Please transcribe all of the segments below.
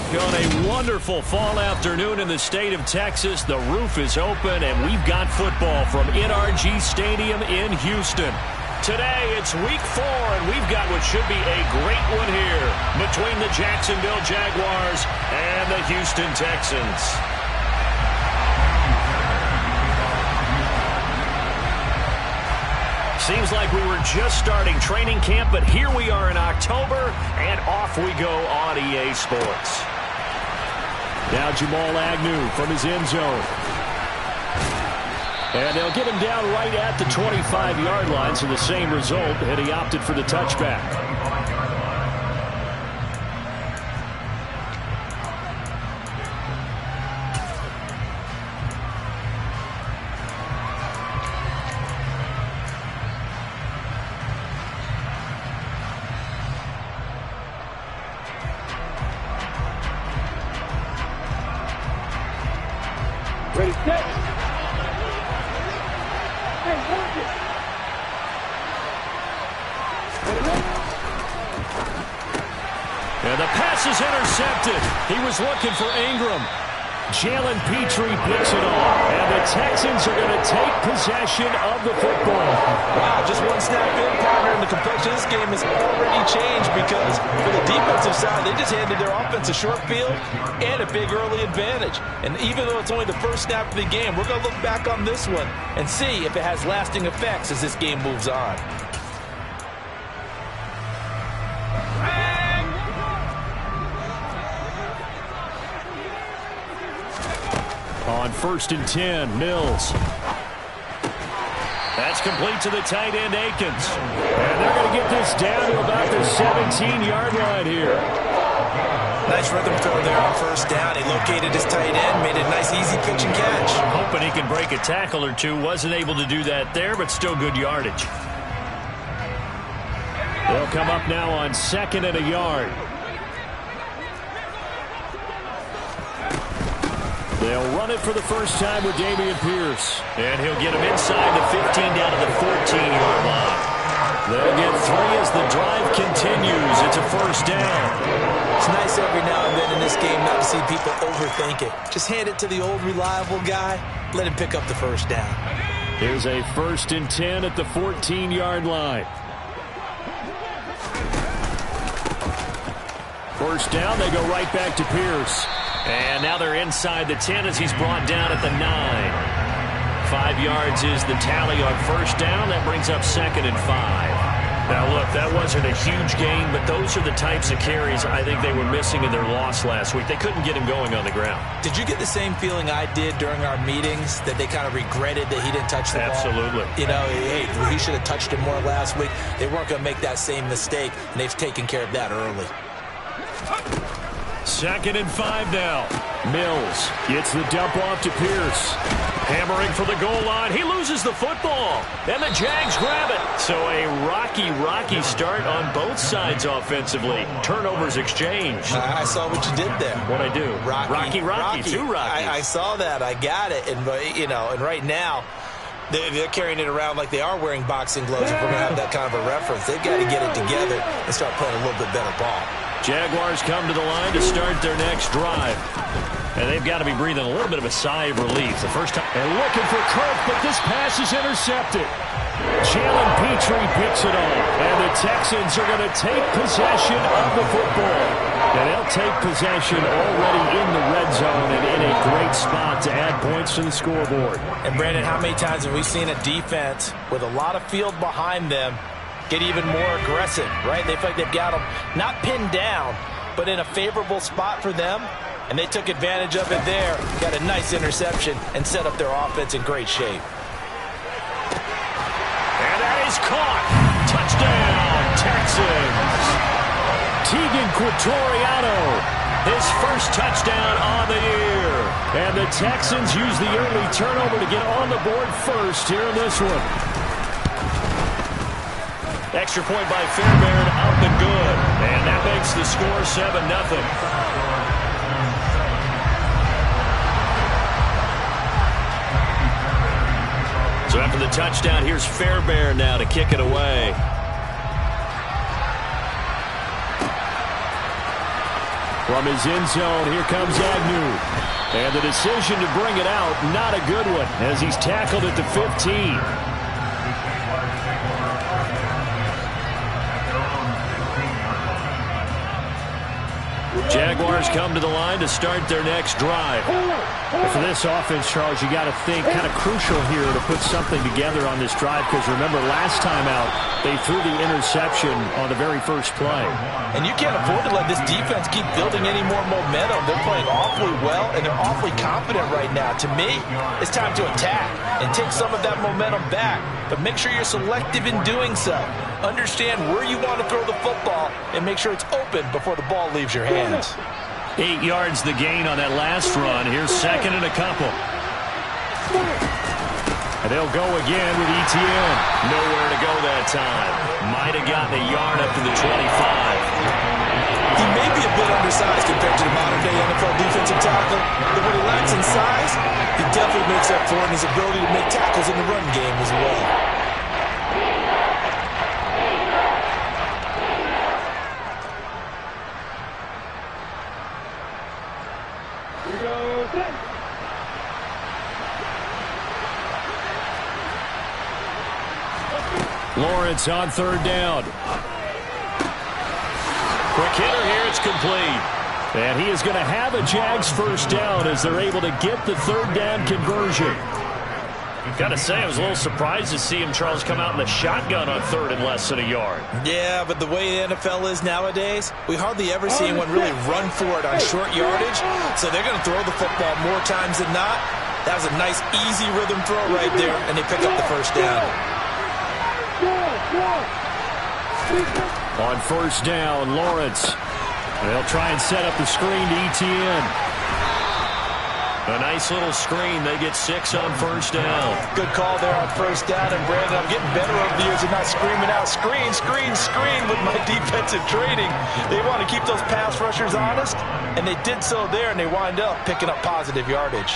On a wonderful fall afternoon in the state of Texas, the roof is open, and we've got football from NRG Stadium in Houston. Today, it's week 4, and we've got what should be a great one here between the Jacksonville Jaguars and the Houston Texans. Seems like we were just starting training camp, but here we are in October, and off we go on EA Sports. Now Jamal Agnew from his end zone. And they'll get him down right at the 25-yard line, so the same result, and he opted for the touchback. Ready, set. And the pass is intercepted. He was looking for Ingram. Jalen Petrie picks it off. And the Texans are going to take possession of the football. Wow, just one snap in, partner, and the complexion of this game has already changed because for the defensive side, they just handed their offense a short field and a big early advantage. And even though it's only the first snap of the game, we're going to look back on this one and see if it has lasting effects as this game moves on. On 1st and 10, Mills. That's complete to the tight end, Akins. And they're going to get this down to about the 17-yard line here. Nice rhythm throw there on 1st down. He located his tight end, made a nice easy pitch and catch. Hoping he can break a tackle or two. Wasn't able to do that there, but still good yardage. They'll come up now on 2nd and a yard. They'll run it for the first time with Dameon Pierce. And he'll get him inside the 15 down to the 14-yard line. They'll get 3 as the drive continues. It's a 1st down. It's nice every now and then in this game not to see people overthink it. Just hand it to the old reliable guy. Let him pick up the 1st down. Here's a 1st and 10 at the 14-yard line. 1st down, they go right back to Pierce. And now they're inside the 10 as he's brought down at the 9. 5 yards is the tally on 1st down. That brings up 2nd and 5. Now, look, that wasn't a huge gain, but those are the types of carries I think they were missing in their loss last week. They couldn't get him going on the ground. Did you get the same feeling I did during our meetings, that they kind of regretted that he didn't touch the ball? Absolutely. You know, hey, he should have touched it more last week. They weren't going to make that same mistake, and they've taken care of that early. 2nd and 5 now. Mills gets the dump off to Pierce. Hammering for the goal line. He loses the football. And the Jags grab it. So a rocky start on both sides offensively. Turnovers exchanged. I saw what you did there. What'd I do? Rocky. 2 Rockies. I saw that. I got it. And, you know, and right now, they're carrying it around like they are wearing boxing gloves. If we're going to have that kind of a reference, they've got to get it together and start playing a little bit better ball. Jaguars come to the line to start their next drive. And they've got to be breathing a little bit of a sigh of relief. The first time. And looking for Kirk, but this pass is intercepted. Jalen Petrie picks it off. And the Texans are going to take possession of the football. And they'll take possession already in the red zone and in a great spot to add points to the scoreboard. And, Brandon, how many times have we seen a defense with a lot of field behind them get even more aggressive, right? They feel like they've got them not pinned down, but in a favorable spot for them, and they took advantage of it there, got a nice interception, and set up their offense in great shape. And that is caught. Touchdown, Texans. Tegan Quatoriano, his first touchdown on the year. And the Texans use the early turnover to get on the board first here in this one. Extra point by Fairbairn, up and good. And that makes the score 7-0. So after the touchdown, here's Fairbairn now to kick it away. From his end zone, here comes Agnew. And the decision to bring it out, not a good one, as he's tackled at the 15. Jaguars come to the line to start their next drive. For this offense, Charles, you got to think kind of crucial here to put something together on this drive, because remember last time out they threw the interception on the very first play. And you can't afford to let this defense keep building any more momentum. They're playing awfully well, and they're awfully confident right now. To me, it's time to attack and take some of that momentum back, but make sure you're selective in doing so. Understand where you want to throw the football and make sure it's open before the ball leaves your hands. 8 yards the gain on that last run. Here's second and a couple. And they'll go again with ETN. Nowhere to go that time. Might have gotten a yard up to the 25. He may be a bit undersized compared to the modern-day NFL defensive tackle, but what he lacks in size, he definitely makes up for in his ability to make tackles in the run game as well. Lawrence on third down. Quick hitter here, it's complete. And he is going to have a Jags first down as they're able to get the third down conversion. Got to say, I was a little surprised to see him, Charles, come out in the shotgun on third and less than a yard. Yeah, but the way the NFL is nowadays, we hardly ever see anyone really run for it on short yardage. So they're going to throw the football more times than not. That was a nice, easy rhythm throw right there, and they pick up the first down. On first down, Lawrence. They'll try and set up the screen to ETN. A nice little screen. They get 6 on first down. Good call there on first down. And, Brandon, I'm getting better over the years of not screaming out, screen, screen, screen with my defensive training. They want to keep those pass rushers honest, and they did so there, and they wind up picking up positive yardage.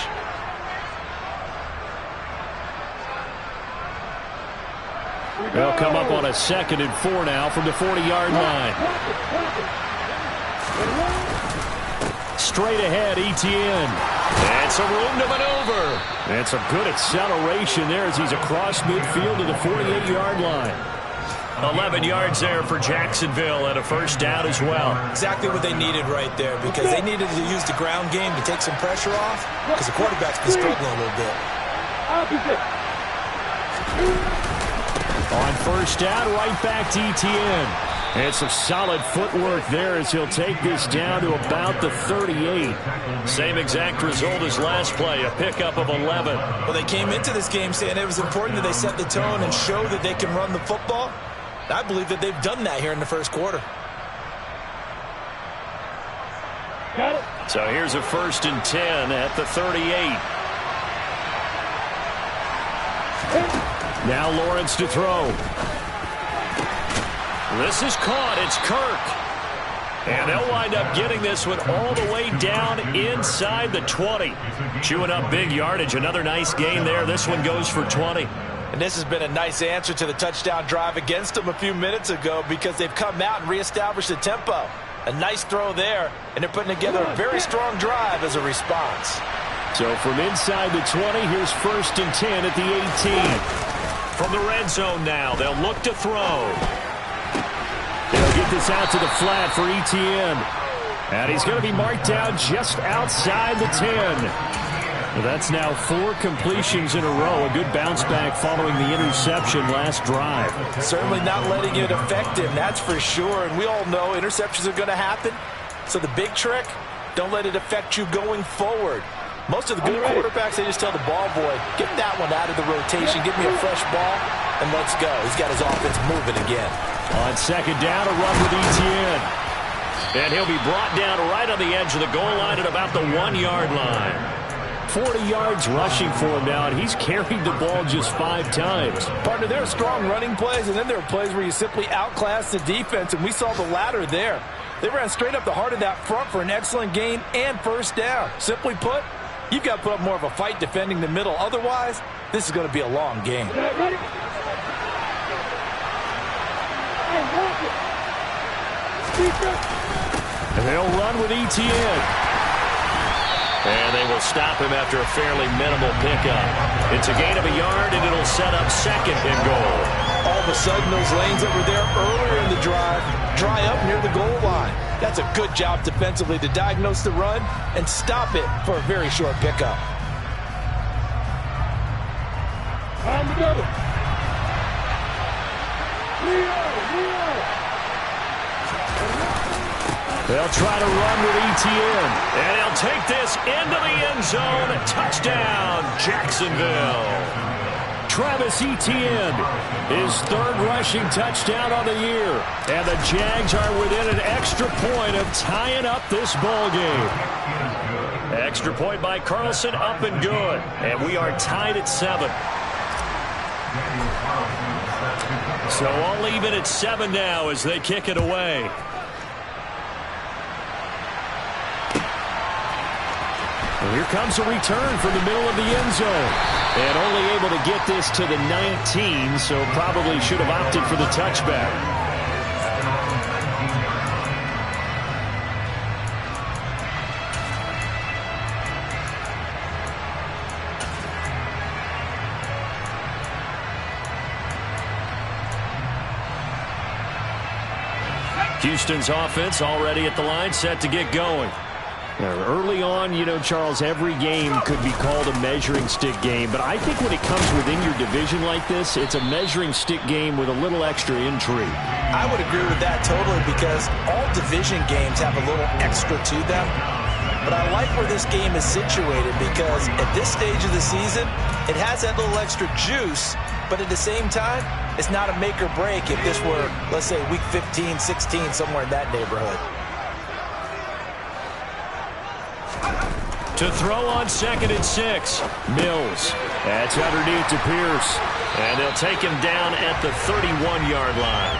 They'll come up on a 2nd and 4 now from the 40-yard line. Straight ahead, ETN. And some room to maneuver. And some good acceleration there as he's across midfield to the 48-yard line. 11 yards there for Jacksonville and a first down as well. Exactly what they needed right there, because they needed to use the ground game to take some pressure off, because the quarterback's been struggling a little bit. On first down, right back to ETN. And some solid footwork there as he'll take this down to about the 38. Same exact result as last play, a pickup of 11. Well, they came into this game saying it was important that they set the tone and show that they can run the football. I believe that they've done that here in the first quarter. Got it. So here's a 1st and 10 at the 38. Now Lawrence to throw. This is caught. It's Kirk. And they'll wind up getting this one all the way down inside the 20. Chewing up big yardage. Another nice gain there. This one goes for 20. And this has been a nice answer to the touchdown drive against them a few minutes ago, because they've come out and reestablished the tempo. A nice throw there, and they're putting together a very strong drive as a response. So from inside the 20, here's 1st and 10 at the 18. From the red zone now, they'll look to throw. They'll get this out to the flat for ETN. And he's going to be marked down just outside the 10. Well, that's now 4 completions in a row. A good bounce back following the interception last drive. Certainly not letting it affect him, that's for sure. And we all know interceptions are going to happen. So the big trick, don't let it affect you going forward. Most of the good quarterbacks, they just tell the ball boy, get that one out of the rotation, give me a fresh ball, and let's go. He's got his offense moving again. On second down, a run with ETN. And he'll be brought down right on the edge of the goal line at about the 1-yard line. 40 yards rushing for him now, and he's carried the ball just 5 times. Partner, there are strong running plays, and then there are plays where you simply outclass the defense, and we saw the latter there. They ran straight up the heart of that front for an excellent gain and first down. Simply put, you've got to put up more of a fight defending the middle. Otherwise, this is going to be a long game. And they'll run with ETN. And they will stop him after a fairly minimal pickup. It's a gain of a yard, and it'll set up second and goal. All of a sudden, those lanes that were there earlier in the drive dry up near the goal line. That's a good job defensively to diagnose the run and stop it for a very short pickup. On the middle. They'll try to run with ETN. And he'll take this into the end zone. Touchdown, Jacksonville. Travis Etienne, his third rushing touchdown on the year. And the Jags are within an extra point of tying up this ball game. Extra point by Carlson, up and good. And we are tied at 7. So all even at 7 now as they kick it away. And here comes a return from the middle of the end zone. And only able to get this to the 19, so probably should have opted for the touchback. Houston's offense already at the line, set to get going. Now, early on, you know, Charles, every game could be called a measuring stick game, but I think when it comes within your division like this, it's a measuring stick game with a little extra intrigue. I would agree with that totally because all division games have a little extra to them. But I like where this game is situated because at this stage of the season, it has that little extra juice, but at the same time, it's not a make or break if this were, let's say, week 15, 16, somewhere in that neighborhood. To throw on 2nd and 6. Mills. That's underneath to Pierce. And they'll take him down at the 31-yard line.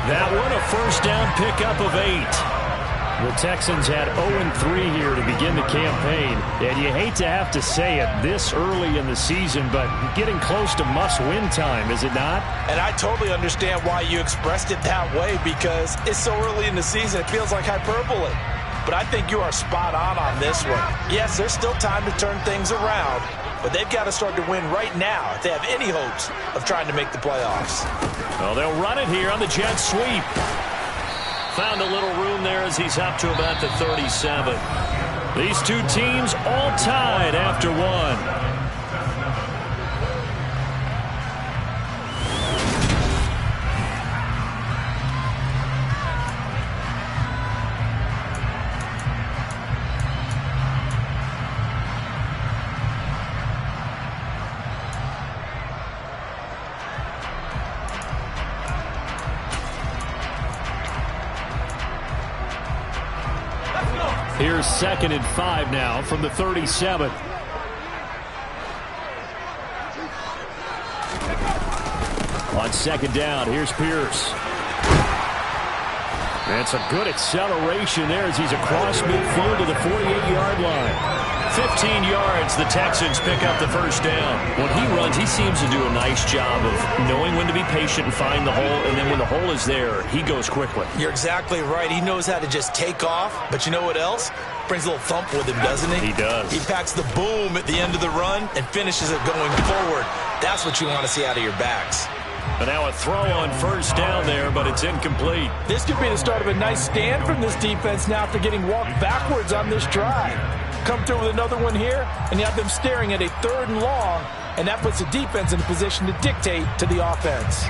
That one a first down pickup of 8. The Texans had 0-3 here to begin the campaign. And you hate to have to say it this early in the season, but getting close to must-win time, is it not? And I totally understand why you expressed it that way because it's so early in the season, it feels like hyperbole. But I think you are spot on this one. Yes, there's still time to turn things around, but they've got to start to win right now if they have any hopes of trying to make the playoffs. Well, they'll run it here on the jet sweep. Found a little room there as he's up to about the 37. These two teams all tied after one. Here's 2nd and 5 now from the 37. On 2nd down, here's Pierce. That's a good acceleration there as he's across midfield to the 48-yard line. 15 yards, the Texans pick up the first down. When he runs, he seems to do a nice job of knowing when to be patient and find the hole, and then when the hole is there, he goes quickly. You're exactly right. He knows how to just take off, but you know what else? Brings a little thump with him, doesn't he? He does. He packs the boom at the end of the run and finishes it going forward. That's what you want to see out of your backs. But now a throw on first down there, but it's incomplete. This could be the start of a nice stand from this defense now after getting walked backwards on this drive. Come through with another one here, and you have them staring at a 3rd and long, and that puts the defense in a position to dictate to the offense.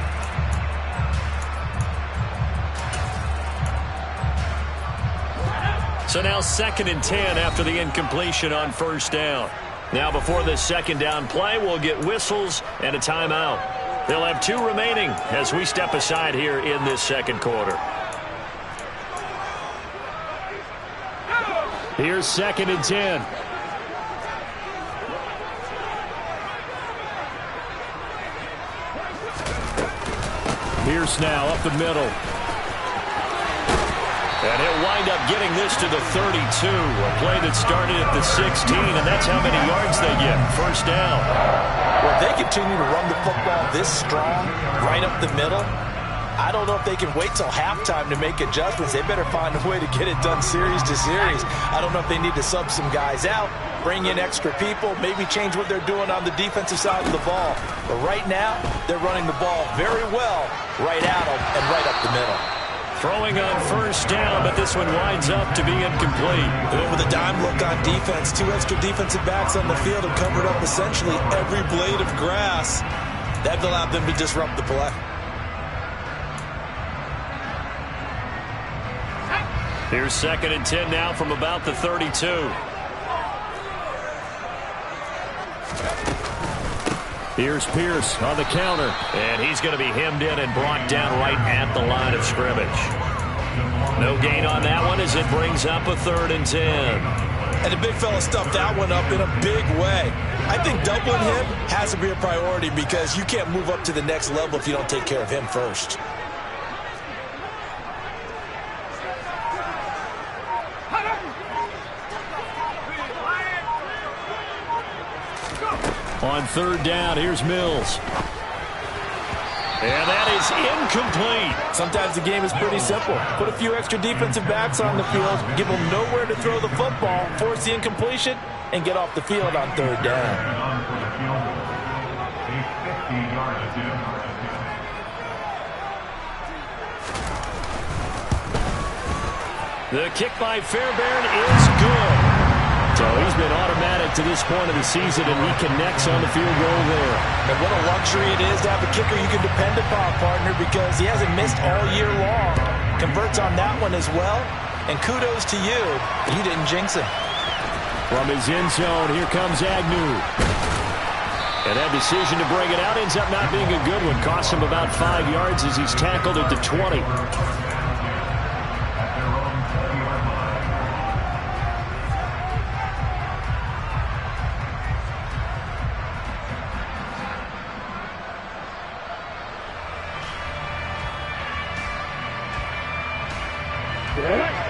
So now 2nd and 10 after the incompletion on first down. Now before this 2nd down play, we'll get whistles and a timeout. They'll have 2 remaining as we step aside here in this 2nd quarter. Here's 2nd and 10. Pierce now up the middle. And he'll wind up getting this to the 32. A play that started at the 16, and that's how many yards they get. First down. Well, if they continue to run the football this strong, right up the middle, I don't know if they can wait till halftime to make adjustments. They better find a way to get it done series to series. I don't know if they need to sub some guys out, bring in extra people, maybe change what they're doing on the defensive side of the ball. But right now, they're running the ball very well right at them and right up the middle. Throwing on first down, but this one winds up to be incomplete. They went with a dime look on defense. 2 extra defensive backs on the field and covered up essentially every blade of grass. That allowed them to disrupt the play. Here's 2nd and 10 now from about the 32. Here's Pierce on the counter. And he's going to be hemmed in and brought down right at the line of scrimmage. No gain on that one as it brings up a 3rd and 10. And the big fella stuffed that one up in a big way. I think doubling him has to be a priority because you can't move up to the next level if you don't take care of him first. On 3rd down, here's Mills. And that is incomplete. Sometimes the game is pretty simple. Put a few extra defensive backs on the field, give them nowhere to throw the football, force the incompletion, and get off the field on 3rd down. The kick by Fairbairn is good. So he's been automatic to this point of the season, and he connects on the field goal there. And what a luxury it is to have a kicker you can depend upon, partner, because he hasn't missed all year long. Converts on that one as well. And kudos to you. You didn't jinx him. From his end zone, here comes Agnew. And that decision to bring it out ends up not being a good one. Costs him about 5 yards as he's tackled at the 20.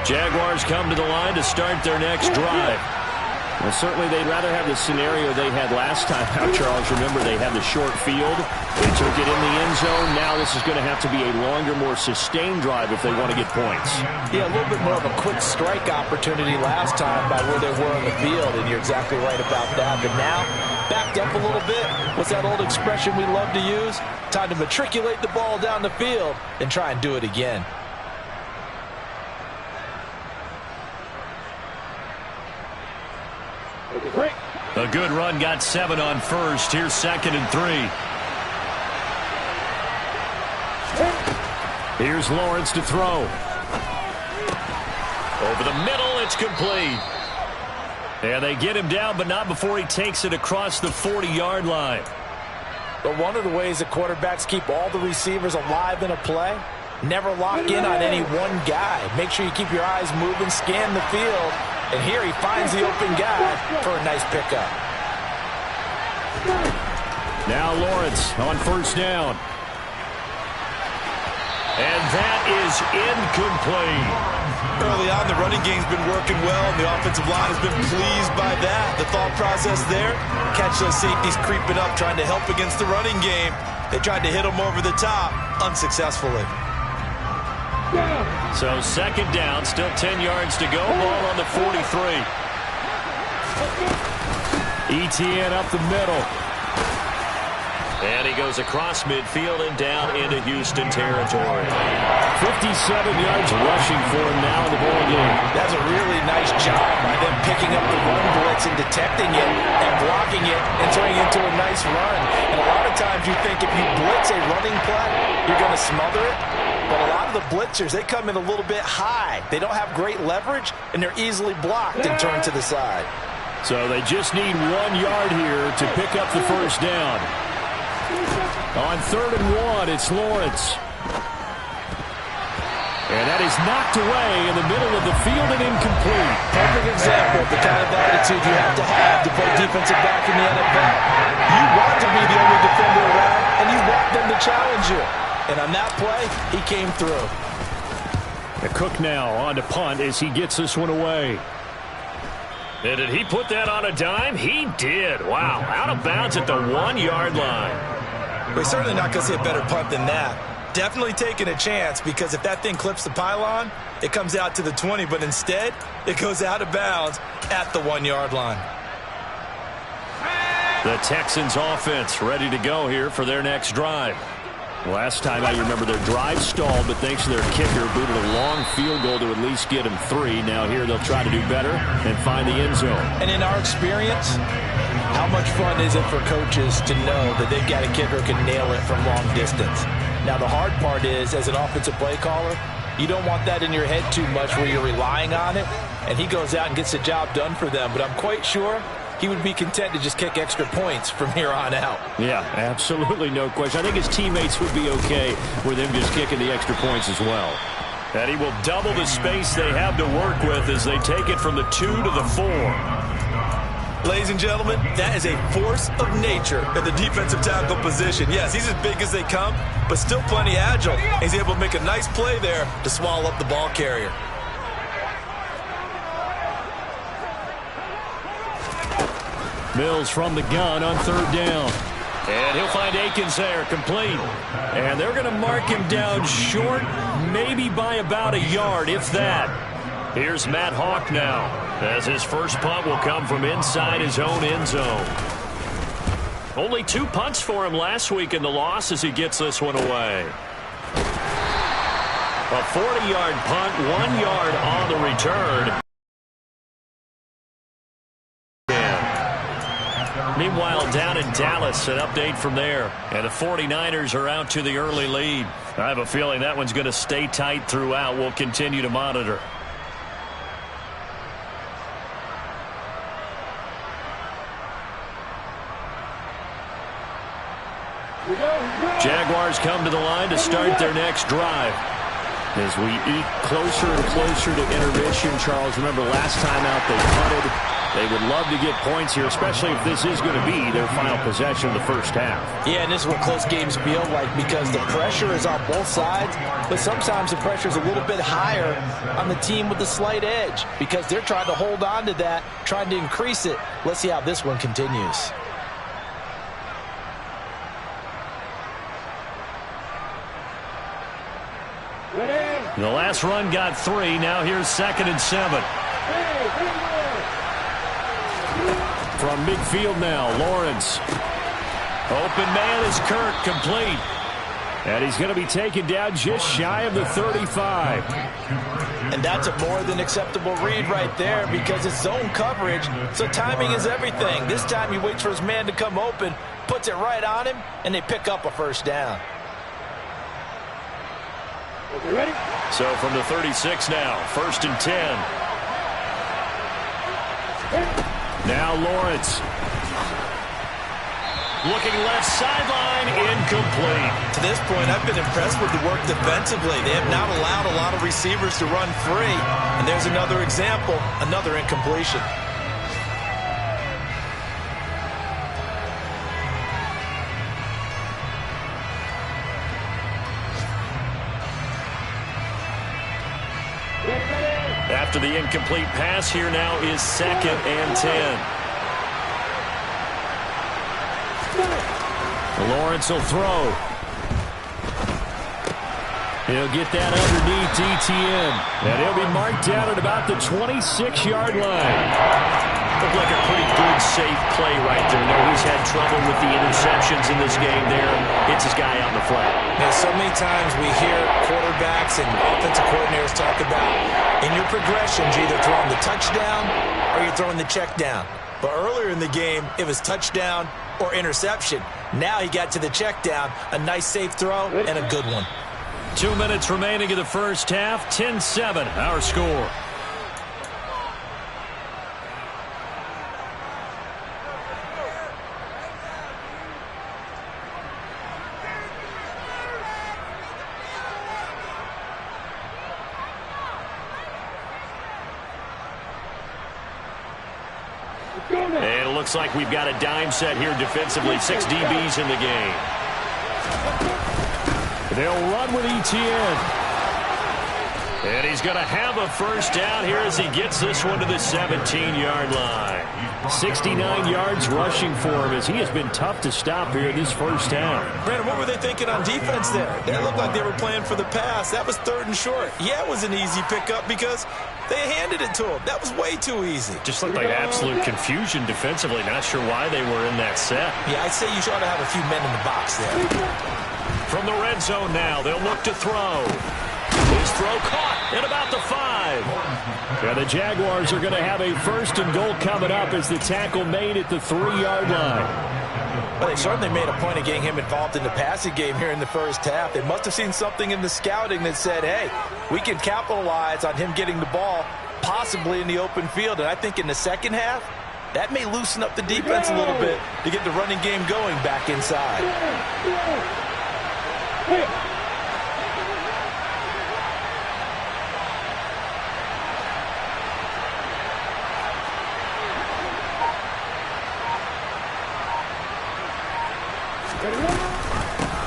Jaguars come to the line to start their next drive. Well, certainly they'd rather have the scenario they had last time out, Charles. Remember, they had the short field. They took it in the end zone. Now this is going to have to be a longer, more sustained drive if they want to get points. Yeah, a little bit more of a quick strike opportunity last time by where they were on the field, and you're exactly right about that. But now, backed up a little bit. What's that old expression we love to use? Time to matriculate the ball down the field and try and do it again. A good run, got 7 on first. Here's 2nd and 3. Here's Lawrence to throw. Over the middle, it's complete. And they get him down, but not before he takes it across the 40-yard line. But one of the ways that quarterbacks keep all the receivers alive in a play, never lock in on any one guy. Make sure you keep your eyes moving, scan the field. And here he finds the open guy for a nice pickup. Now Lawrence on first down. And that is incomplete. Early on, the running game's been working well, and the offensive line has been pleased by that. The thought process there, catch those safeties creeping up, trying to help against the running game. They tried to hit them over the top, unsuccessfully. So 2nd down, still 10 yards to go. Ball on the 43. ETN up the middle. And he goes across midfield and down into Houston territory. 57 yards rushing for him now in the ball game. That's a really nice job by them picking up the run blitz and detecting it and blocking it and turning it into a nice run. And a lot of times you think if you blitz a running play, you're going to smother it. But a lot of the blitzers, they come in a little bit high. They don't have great leverage, and they're easily blocked and turned to the side. So they just need 1 yard here to pick up the first down. On 3rd and 1, it's Lawrence. And that is knocked away in the middle of the field and incomplete. Perfect example of the kind of attitude you have to play defensive back in the NFL. You want to be the only defender around, and you want them to challenge you. And on that play, he came through. Cook now on to punt as he gets this one away. And did he put that on a dime? He did. Wow, out of bounds at the 1 yard line. We're certainly not going to see a better punt than that. definitely taking a chance, because if that thing clips the pylon, it comes out to the 20, but instead it goes out of bounds at the 1-yard line. The Texans offense ready to go here for their next drive. Last time I remember their drive stalled, but thanks to their kicker, booted a long field goal to at least get him 3. Now here they'll try to do better and find the end zone. And in our experience, how much fun is it for coaches to know that they've got a kicker who can nail it from long distance? Now the hard part is, as an offensive play caller, you don't want that in your head too much where you're relying on it, and he goes out and gets the job done for them. But I'm quite sure he would be content to just kick extra points from here on out. Yeah, absolutely no question. I think his teammates would be okay with him just kicking the extra points as well. And he will double the space they have to work with as they take it from the 2 to the 4. Ladies and gentlemen, that is a force of nature at the defensive tackle position. Yes, he's as big as they come, but still plenty agile. He's able to make a nice play there to swallow up the ball carrier. Mills from the gun on 3rd down. And he'll find Akins there, complete. And they're going to mark him down short, maybe by about a yard, if that. Here's Matt Hawk now, as his first punt will come from inside his own end zone. Only 2 punts for him last week in the loss as he gets this one away. A 40-yard punt, 1 yard on the return. Meanwhile, down in Dallas, an update from there. And the 49ers are out to the early lead. I have a feeling that one's going to stay tight throughout. We'll continue to monitor. Jaguars come to the line to start their next drive. As we eke closer and closer to intermission, Charles, remember last time out they punted. They would love to get points here, especially if this is going to be their final possession of the first half. Yeah, and this is what close games feel like, because the pressure is on both sides, but sometimes the pressure is a little bit higher on the team with the slight edge, because they're trying to hold on to that, trying to increase it. Let's see how this one continues. The last run got 3. Now here's 2nd and 7. From midfield now, Lawrence. Open man is Kirk, complete. And he's going to be taken down just shy of the 35. And that's a more than acceptable read right there, because it's zone coverage, so timing is everything. This time he waits for his man to come open, puts it right on him, and they pick up a first down. Ready? So from the 36 now, 1st and 10. Now Lawrence. Looking left sideline, incomplete. To this point, I've been impressed with the work defensively. They have not allowed a lot of receivers to run free. And there's another example, another incompletion. After the incomplete pass, here now is 2nd and 10. Lawrence will throw. He'll get that underneath ETN. And he'll be marked down at about the 26-yard line. Looked like a pretty good, safe play right there. No, he's had trouble with the interceptions in this game there. Hits his guy out in the flat. Man, so many times we hear quarterbacks and offensive coordinators talk about, in your progressions, you're either throwing the touchdown or you're throwing the check down. But earlier in the game, it was touchdown or interception. Now he got to the check down, a nice safe throw, and a good one. 2 minutes remaining in the first half, 10-7, our score. And it looks like we've got a dime set here defensively. 6 DBs in the game. They'll run with ETN. And he's going to have a first down here as he gets this one to the 17-yard line. 69 yards rushing for him as he has been tough to stop here this first half. Brandon, what were they thinking on defense there? They looked like they were playing for the pass. That was 3rd and short. Yeah, it was an easy pickup because they handed it to him. That was way too easy. Just looked like absolute confusion defensively. Not sure why they were in that set. Yeah, I'd say you ought to have a few men in the box there. From the red zone now, they'll look to throw. His throw caught at about the 5. And the Jaguars are going to have a 1st and goal coming up as the tackle made at the 3-yard line. Well, they certainly made a point of getting him involved in the passing game here in the first half. They must have seen something in the scouting that said, hey, we can capitalize on him getting the ball possibly in the open field. And I think in the second half, that may loosen up the defense a little bit to get the running game going back inside.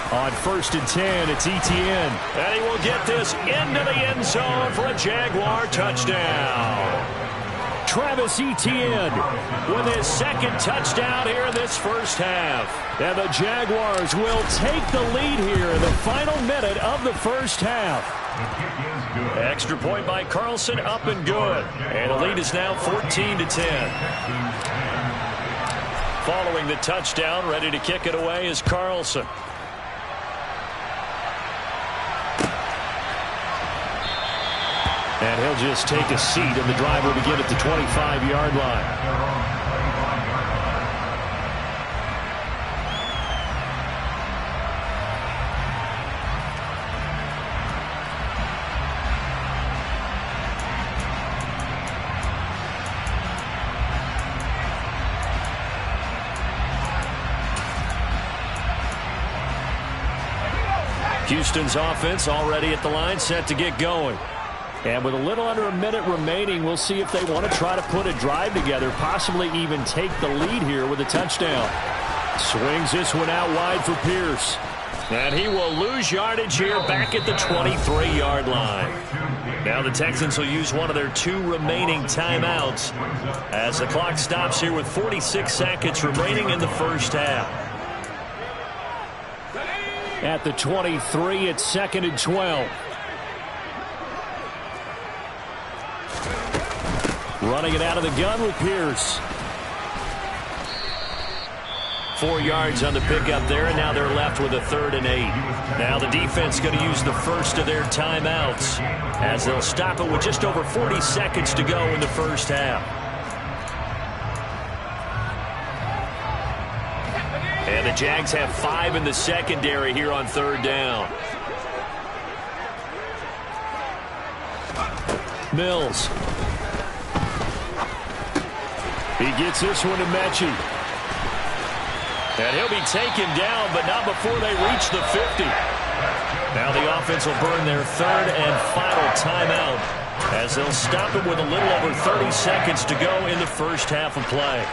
On 1st and 10, it's Etienne. And he will get this into the end zone for a Jaguar touchdown. Travis Etienne with his 2nd touchdown here in this first half. And the Jaguars will take the lead here in the final minute of the first half. Extra point by Carlson, up and good. And the lead is now 14-10. Following the touchdown, ready to kick it away is Carlson. And he'll just take a seat, and the drive will begin at the 25-yard line. Houston's offense already at the line, set to get going. And with a little under a minute remaining, we'll see if they want to try to put a drive together, possibly even take the lead here with a touchdown. Swings this one out wide for Pierce. And he will lose yardage here back at the 23-yard line. Now the Texans will use one of their 2 remaining timeouts as the clock stops here with 46 seconds remaining in the first half. At the 23, it's 2nd and 12. Running it out of the gun with Pierce. 4 yards on the pickup there, and now they're left with a 3rd and 8. Now the defense going to use the first of their timeouts as they'll stop it with just over 40 seconds to go in the first half. And the Jags have 5 in the secondary here on 3rd down. Mills. He gets this one to Mechie. And he'll be taken down, but not before they reach the 50. Now the offense will burn their 3rd and final timeout as they'll stop it with a little over 30 seconds to go in the first half of play.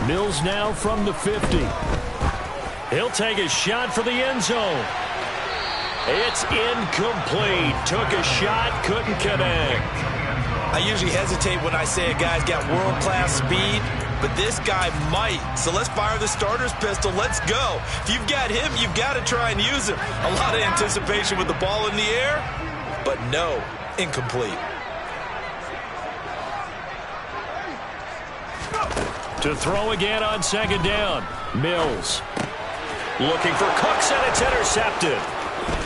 Mills now from the 50. He'll take a shot for the end zone. It's incomplete. Took a shot, couldn't connect. I usually hesitate when I say a guy's got world-class speed, but this guy might. So let's fire the starter's pistol. Let's go. If you've got him, you've got to try and use him. A lot of anticipation with the ball in the air, but no, incomplete. To throw again on 2nd down. Mills. Looking for Cooks, and it's intercepted.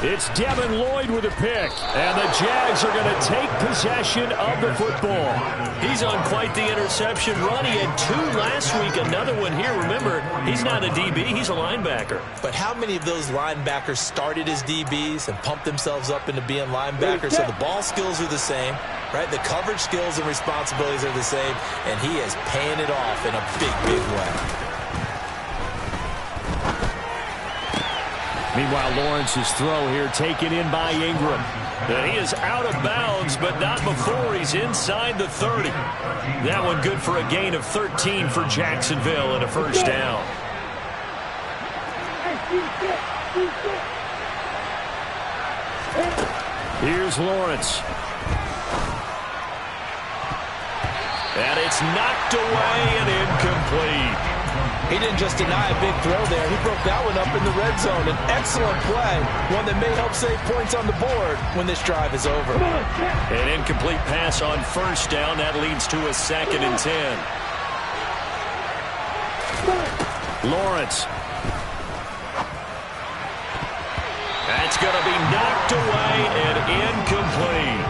It's Devin Lloyd with a pick, and the Jags are going to take possession of the football. He's on quite the interception run. He had 2 last week, another one here. Remember, he's not a DB, he's a linebacker. But how many of those linebackers started as DBs and pumped themselves up into being linebackers? So the ball skills are the same, right? The coverage skills and responsibilities are the same, and he is paying it off in a big, big way. Meanwhile, Lawrence's throw here taken in by Ingram. And he is out of bounds, but not before he's inside the 30. That one good for a gain of 13 for Jacksonville and a first down. Here's Lawrence. And it's knocked away and incomplete. He didn't just deny a big throw there. He broke that one up in the red zone. An excellent play, one that may help save points on the board when this drive is over. An incomplete pass on first down. That leads to a 2nd and 10. Lawrence. That's going to be knocked away and incomplete.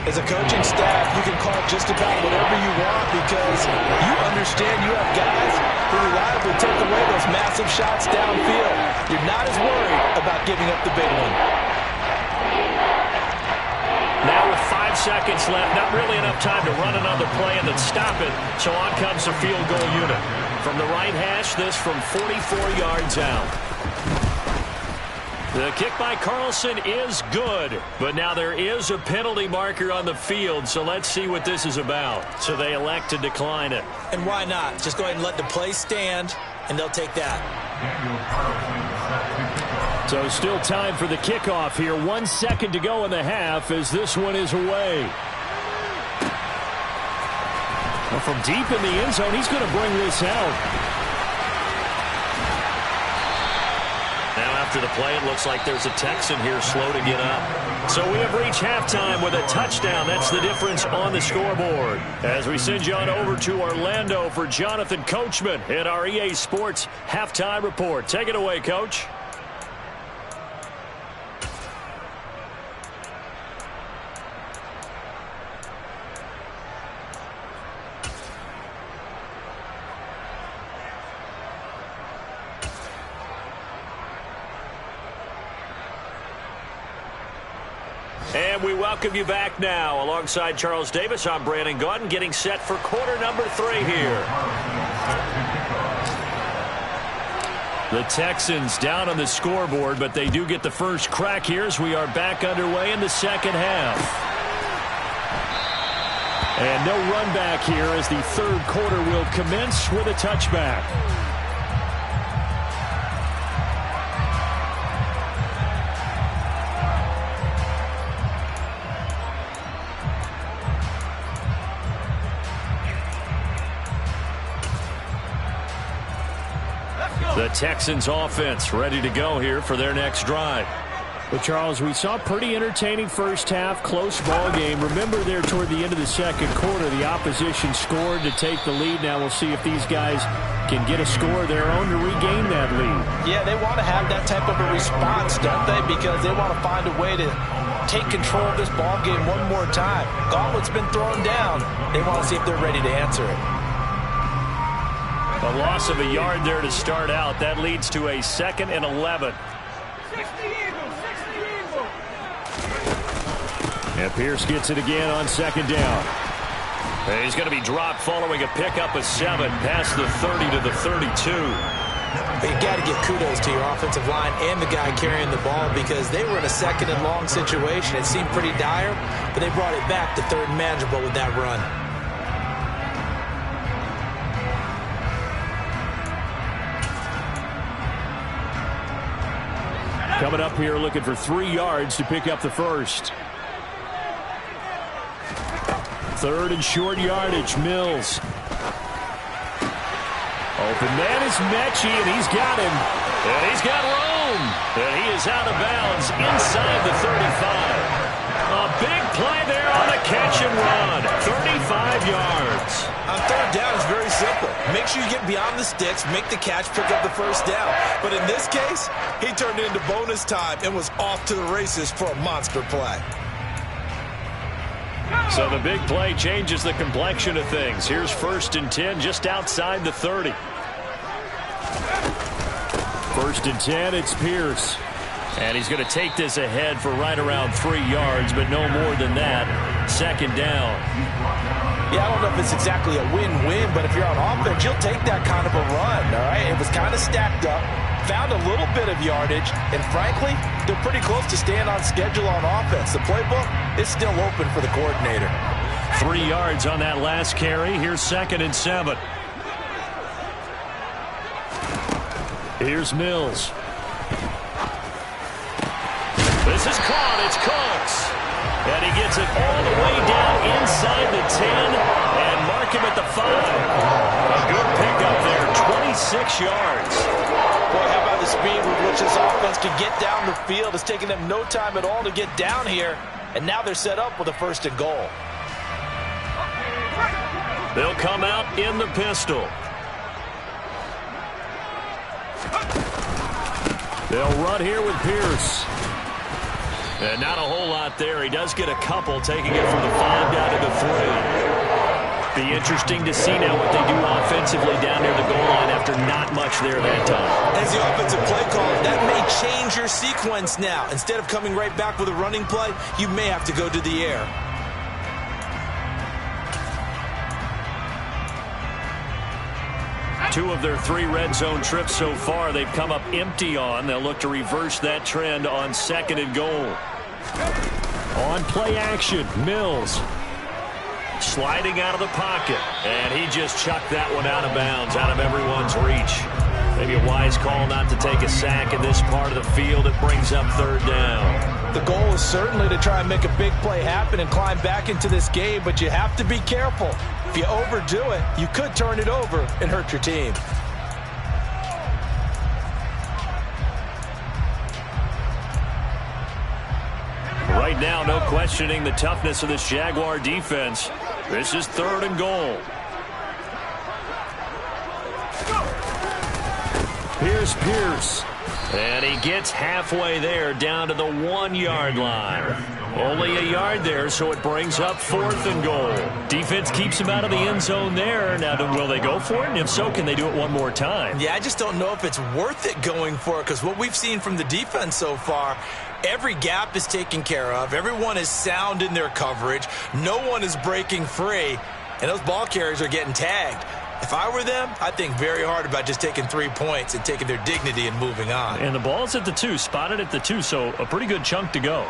As a coaching staff, you can call just about whatever you want because you understand you have guys who reliably take away those massive shots downfield. You're not as worried about giving up the big one. Now with 5 seconds left, not really enough time to run another play and then stop it. So on comes the field goal unit. From the right hash, this from 44 yards out. The kick by Carlson is good, but now there is a penalty marker on the field, so let's see what this is about. So they elect to decline it. And why not? Just go ahead and let the play stand, and they'll take that. So still time for the kickoff here. 1 second to go in the half as this one is away. Well, from deep in the end zone, he's going to bring this out. Now after the play, it looks like there's a Texan here slow to get up. So we have reached halftime with a touchdown. That's the difference on the scoreboard. As we send you on over to Orlando for Jonathan Coachman in our EA Sports Halftime Report. Take it away, Coach. And we welcome you back now. Alongside Charles Davis, I'm Brandon Gaudin, getting set for quarter number 3 here. The Texans down on the scoreboard, but they do get the first crack here as we are back underway in the second half. And no run back here as the third quarter will commence with a touchback. The Texans offense ready to go here for their next drive. Well, Charles, we saw a pretty entertaining first half, close ball game. Remember there toward the end of the second quarter, the opposition scored to take the lead. Now we'll see if these guys can get a score of their own to regain that lead. Yeah, they want to have that type of a response, don't they? Because they want to find a way to take control of this ball game one more time. Gauntlet's been thrown down. They want to see if they're ready to answer it. A loss of a yard there to start out. That leads to a 2nd and 11. And Pierce gets it again on 2nd down. And he's going to be dropped following a pickup of 7 past the 30 to the 32. But you got to give kudos to your offensive line and the guy carrying the ball because they were in a 2nd and long situation. It seemed pretty dire, but they brought it back to 3rd and manageable with that run. Coming up here looking for 3 yards to pick up the first. 3rd and short yardage, Mills. Open man is Mechie, and he's got him. And he's got room. And he is out of bounds inside the 35. A big play there on the catch and run. 35 yards. On 3rd down, it's very simple. Make sure you get beyond the sticks, make the catch, pick up the first down. But in this case, he turned it into bonus time and was off to the races for a monster play. So the big play changes the complexion of things. Here's 1st and 10 just outside the 30. 1st and 10, it's Pierce. And he's going to take this ahead for right around 3 yards, but no more than that. 2nd down. Yeah, I don't know if it's exactly a win-win, but if you're on offense, you'll take that kind of a run, all right? It was kind of stacked up, found a little bit of yardage, and frankly, they're pretty close to staying on schedule on offense. The playbook is still open for the coordinator. 3 yards on that last carry. Here's 2nd and 7. Here's Mills. This is caught. It's Cooks. And he gets it all the way down inside the 10 and mark him at the 5. A good pickup there, 26 yards. Boy, how about the speed with which this offense can get down the field? It's taking them no time at all to get down here. And now they're set up with a 1st and goal. They'll come out in the pistol. They'll run here with Pierce. And not a whole lot there. He does get a couple, taking it from the 5 down to the 3. Be interesting to see now what they do offensively down near the goal line after not much there that time. As the offensive play caller, that may change your sequence now. Instead of coming right back with a running play, you may have to go to the air. Two of their 3 red zone trips so far, they've come up empty on. They'll look to reverse that trend on 2nd and goal. On play action, Mills. Sliding out of the pocket. And he just chucked that one out of bounds, out of everyone's reach. Maybe a wise call not to take a sack in this part of the field. It brings up 3rd down. The goal is certainly to try and make a big play happen and climb back into this game, but you have to be careful. If you overdo it, you could turn it over and hurt your team. Right now, no questioning the toughness of this Jaguar defense. This is 3rd and goal. Here's Pierce. And he gets halfway there down to the 1-yard line. Only a yard there, so it brings up 4th and goal. Defense keeps him out of the end zone there. Now, will they go for it? And if so, can they do it one more time? Yeah, I just don't know if it's worth it going for it, because what we've seen from the defense so far, every gap is taken care of. Everyone is sound in their coverage. No one is breaking free, and those ball carriers are getting tagged. If I were them, I'd think very hard about just taking 3 points and taking their dignity and moving on. And the ball's at the 2, spotted at the 2, so a pretty good chunk to go.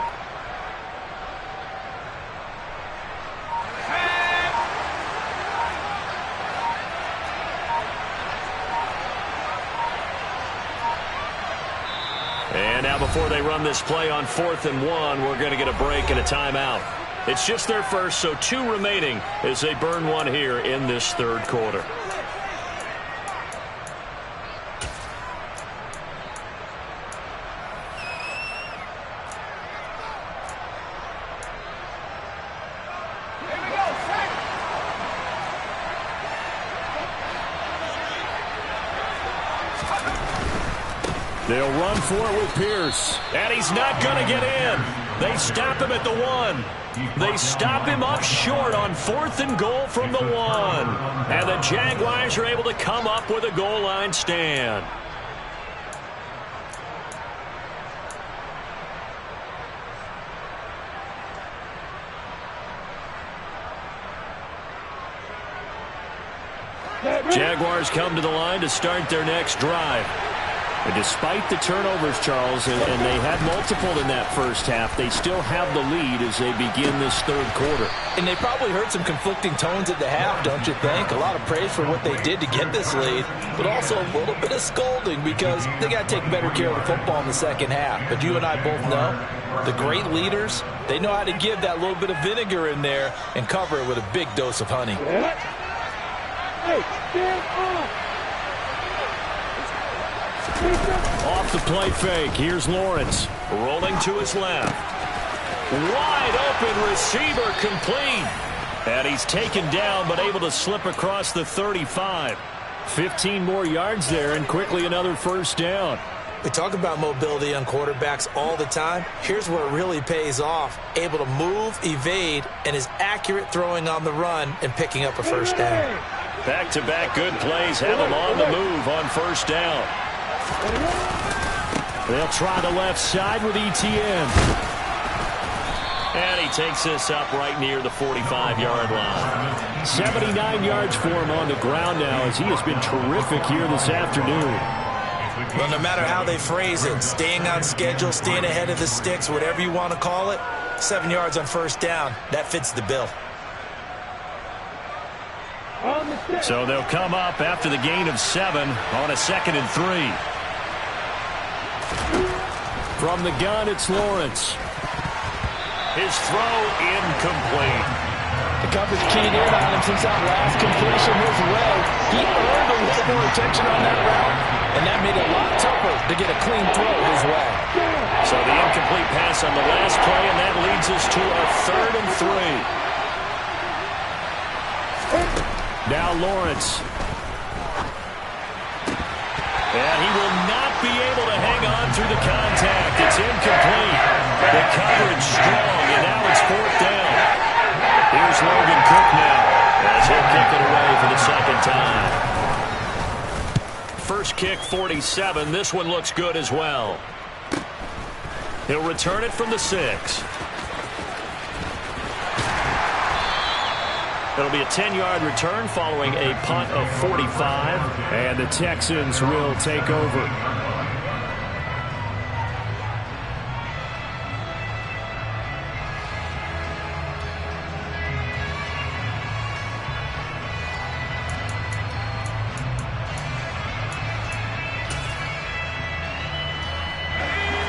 And now before they run this play on 4th and 1, we're going to get a break and a timeout. It's just their first, so 2 remaining as they burn one here in this 3rd quarter. They'll run for it with Pierce. And he's not going to get in. They stop him at the 1. They stop him up short on 4th and goal from the 1. And the Jaguars are able to come up with a goal line stand. Jaguars come to the line to start their next drive. And despite the turnovers, Charles, and they had multiple in that first half, they still have the lead as they begin this 3rd quarter. And they probably heard some conflicting tones at the half, don't you think? A lot of praise for what they did to get this lead, but also a little bit of scolding because they got to take better care of the football in the 2nd half. But you and I both know the great leaders, they know how to give that little bit of vinegar in there and cover it with a big dose of honey. Hey, stand up! Off the play fake, here's Lawrence. Rolling to his left. Wide open receiver complete. And he's taken down but able to slip across the 35. 15 more yards there and quickly another 1st down. We talk about mobility on quarterbacks all the time. Here's where it really pays off. Able to move, evade, and is accurate throwing on the run and picking up a 1st down. Back-to-back good plays have him on the move on 1st down. They'll try the left side with ETN. And he takes this up right near the 45-yard line. 79 yards for him on the ground now as he has been terrific here this afternoon. Well, no matter how they phrase it, staying on schedule, staying ahead of the sticks, whatever you want to call it, 7 yards on 1st down, that fits the bill. So they'll come up after the gain of 7 on a 2nd and 3. From the gun, it's Lawrence. His throw incomplete. The coverage keyed in on him since that last completion his way. He earned a little more attention on that route, and that made it a lot tougher to get a clean throw his way. So the incomplete pass on the last play, and that leads us to a 3rd and 3. Now Lawrence. And he will not be able to hang on through the contact. It's incomplete. The coverage strong, and now it's 4th down. Here's Logan Cook now as he'll kick it away for the 2nd time. First kick, 47. This one looks good as well. He'll return it from the 6. It'll be a 10-yard return following a punt of 45. And the Texans will take over.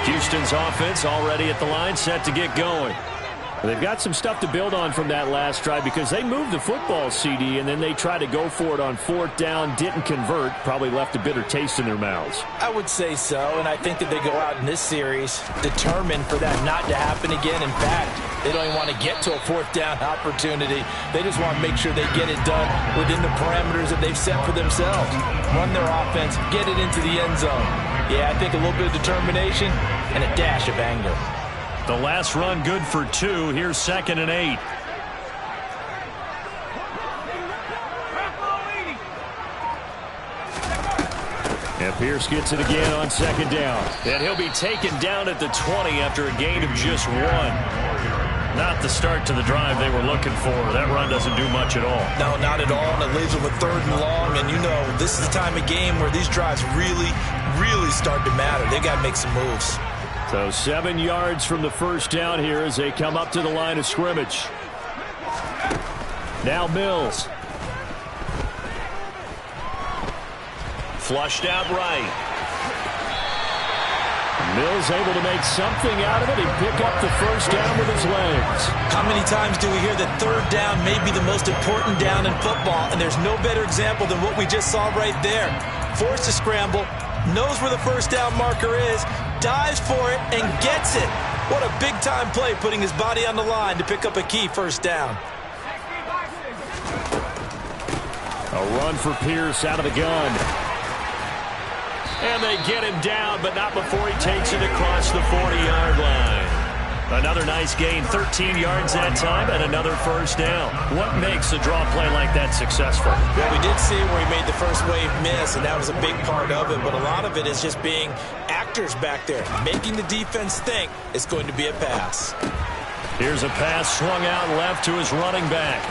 Houston's offense already at the line, set to get going. They've got some stuff to build on from that last drive because they moved the football, CD, and then they tried to go for it on 4th down, didn't convert, probably left a bitter taste in their mouths. I would say so, and I think that they go out in this series determined for that not to happen again. In fact, they don't even want to get to a 4th down opportunity. They just want to make sure they get it done within the parameters that they've set for themselves. Run their offense, get it into the end zone. Yeah, I think a little bit of determination and a dash of anger. The last run good for 2. Here's 2nd and 8. And Pierce gets it again on 2nd down. And he'll be taken down at the 20 after a gain of just 1. Not the start to the drive they were looking for. That run doesn't do much at all. No, not at all, and it leaves them with 3rd and long. And you know, this is the time of game where these drives really start to matter. They got to make some moves. So 7 yards from the 1st down here as they come up to the line of scrimmage. Now Mills. Flushed out right. Mills able to make something out of it and pick up the 1st down with his legs. How many times do we hear that 3rd down may be the most important down in football, and there's no better example than what we just saw right there. Forced to scramble, knows where the 1st down marker is, dives for it, and gets it. What a big-time play, putting his body on the line to pick up a key 1st down. A run for Pierce out of the gun. And they get him down, but not before he takes it across the 40-yard line. Another nice gain, 13 yards that time, and another 1st down. What makes a draw play like that successful? Well, we did see where he made the first wave miss, and that was a big part of it, but a lot of it is just being actors back there, making the defense think it's going to be a pass. Here's a pass swung out left to his running back.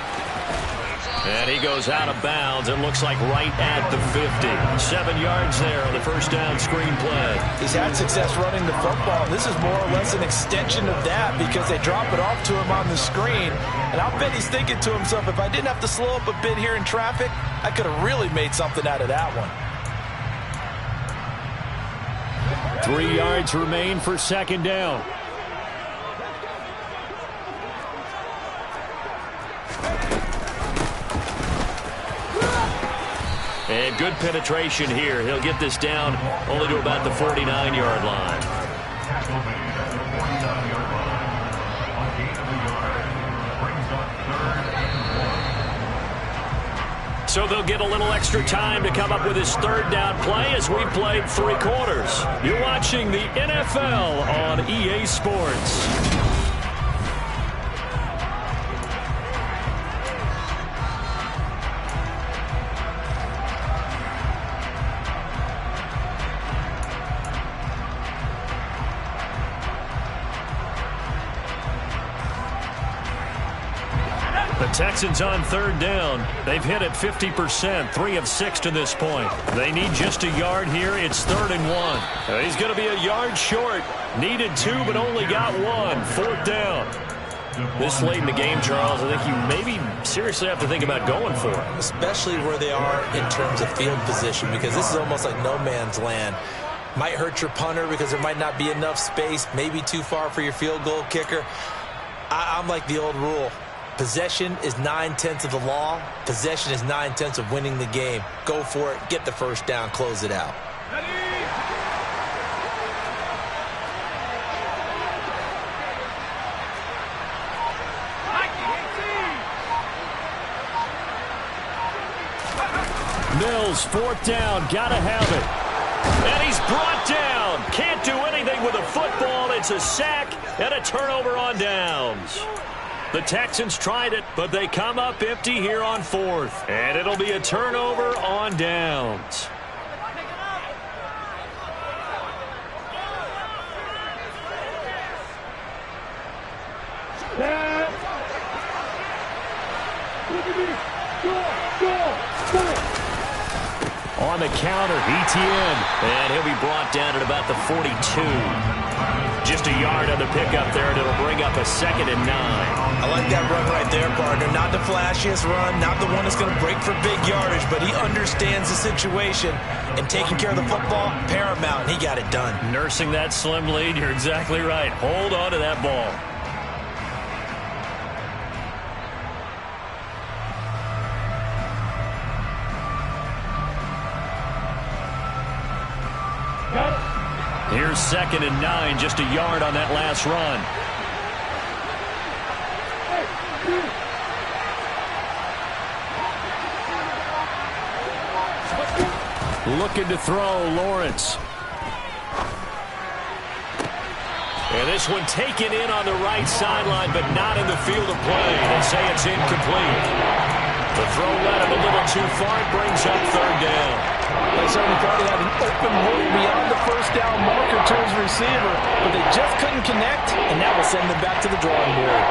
And he goes out of bounds. It looks like right at the 50. 7 yards there on the 1st down screen play. He's had success running the football. This is more or less an extension of that because they drop it off to him on the screen. And I'll bet he's thinking to himself, if I didn't have to slow up a bit here in traffic, I could have really made something out of that one. 3 yards remain for 2nd down. And good penetration here. He'll get this down only to about the 49-yard line. So they'll get a little extra time to come up with his 3rd down play as we played 3 quarters. You're watching the NFL on EA Sports. The Texans on 3rd down. They've hit it 50%, 3 of 6 to this point. They need just a yard here. It's 3rd and 1. He's going to be a yard short. Needed 2, but only got 1. 4th down. This late in the game, Charles, I think you maybe seriously have to think about going for it. Especially where they are in terms of field position, because this is almost like no man's land. Might hurt your punter because there might not be enough space, maybe too far for your field goal kicker. I'm like the old rule. Possession is 9/10 of the law. Possession is 9/10 of winning the game. Go for it. Get the first down. Close it out. Mills, fourth down, gotta have it. And he's brought down. Can't do anything with a football. It's a sack and a turnover on downs. The Texans tried it, but they come up empty here on fourth. And it'll be a turnover on downs. On the counter, ETN. And he'll be brought down at about the 42. Just a yard on the pickup there, and it'll bring up a 2nd and 9. I like that run right there, partner. Not the flashiest run, not the one that's going to break for big yardage, but he understands the situation, and taking care of the football, paramount, and he got it done. Nursing that slim lead, you're exactly right. Hold on to that ball. Here's 2nd and 9, just a yard on that last run. Looking to throw, Lawrence. And this one taken in on the right sideline, but not in the field of play. They say it's incomplete. The throw led him a little too far. It brings up 3rd down. They certainly thought he had an open look beyond the first down marker to his receiver, but they just couldn't connect, and that will send them back to the drawing board.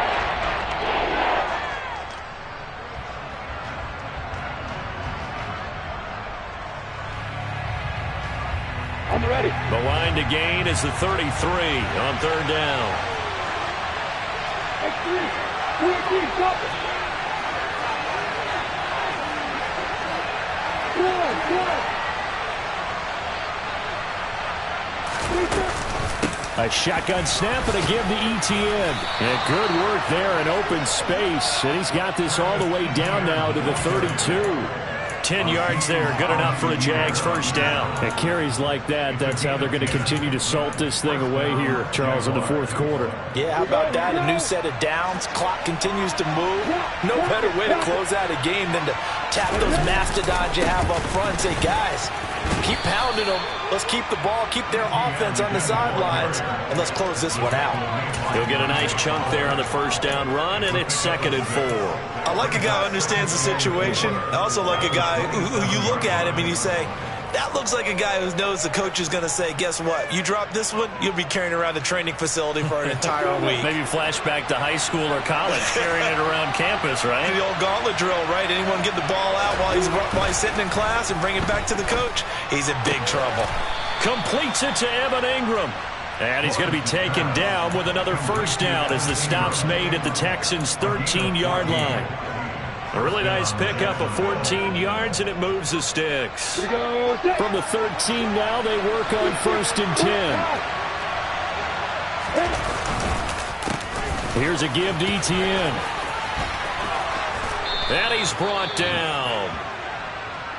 I'm ready. The line to gain is the 33 on 3rd down. X3, stop it. A shotgun snap and a give to ETN. And good work there in open space. And he's got this all the way down now to the 32. 10 yards there, good enough for a Jags first down. And carries like that, that's how they're going to continue to salt this thing away here, Charles, in the 4th quarter. Yeah, how about that? A new set of downs. Clock continues to move. No better way to close out a game than to tap those mastodons you have up front and say, guys, keep pounding them. Let's keep the ball, keep their offense on the sidelines, and let's close this one out. He'll get a nice chunk there on the first down run, and it's 2nd and 4. I like a guy who understands the situation. I also like a guy who you look at him and you say, that looks like a guy who knows the coach is going to say, guess what? You drop this one, you'll be carrying around the training facility for an entire week. Maybe flashback to high school or college, carrying it around campus, right? The old gauntlet drill, right? Anyone get the ball out while he's sitting in class and bring it back to the coach? He's in big trouble. Completes it to Evan Ingram. And he's going to be taken down with another first down as the stop's made at the Texans' 13-yard line. A really nice pickup of 14 yards, and it moves the sticks. From the 13 now, they work on 1st and 10. Here's a give to ETN. And he's brought down.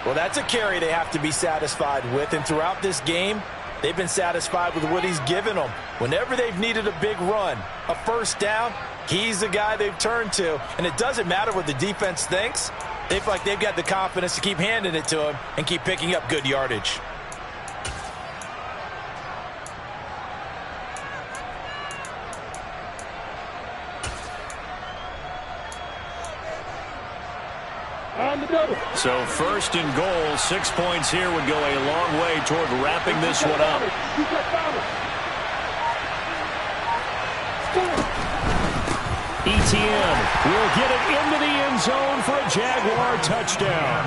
Well, that's a carry they have to be satisfied with, and throughout this game, they've been satisfied with what he's given them. Whenever they've needed a big run, a first down, he's the guy they've turned to. And it doesn't matter what the defense thinks. They feel like they've got the confidence to keep handing it to him and keep picking up good yardage. So 1st and goal, 6 points here would go a long way toward wrapping this one up. ETN will get it into the end zone for a Jaguar touchdown.